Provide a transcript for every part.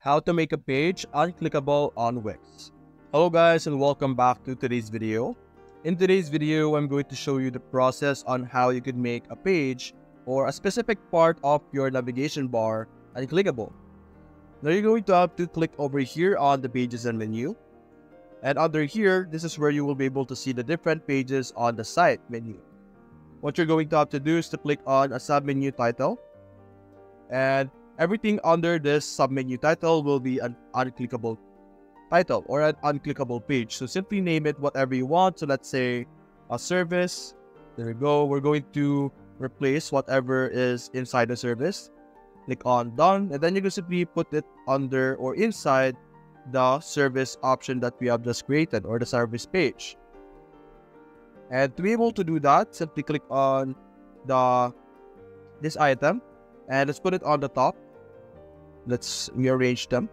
How to make a page unclickable on Wix. Hello guys and welcome back to today's video. In today's video, I'm going to show you the process on how you could make a page or a specific part of your navigation bar unclickable. Now you're going to have to click over here on the pages and menu. And under here, this is where you will be able to see the different pages on the site menu. What you're going to have to do is to click on a submenu title. And everything under this submenu title will be an unclickable title or an unclickable page. So simply name it whatever you want. So let's say a service. There we go. We're going to replace whatever is inside the service. Click on done. And then you can simply put it under or inside the service option that we have just created or the service page. And to be able to do that, simply click on this item and let's put it on the top. Let's rearrange them.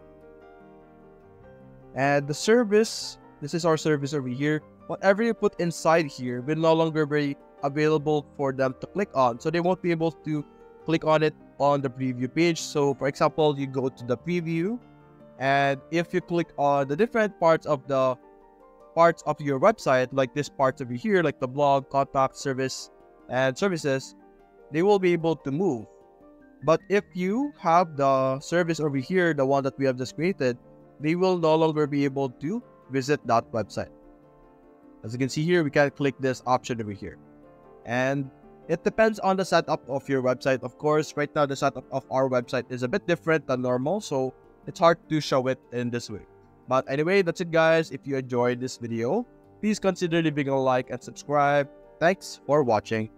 And the service, this is our service over here. Whatever you put inside here will no longer be available for them to click on. So they won't be able to click on it on the preview page. So for example, you go to the preview, and if you click on the different parts of your website, like this part over here, like the blog, contact, service, and services, they will be able to move. But if you have the service over here, the one that we have just created, they will no longer be able to visit that website. As you can see here, we can click this option over here. And it depends on the setup of your website. Of course, right now the setup of our website is a bit different than normal, so it's hard to show it in this way. But anyway, that's it guys. If you enjoyed this video, please consider leaving a like and subscribe. Thanks for watching.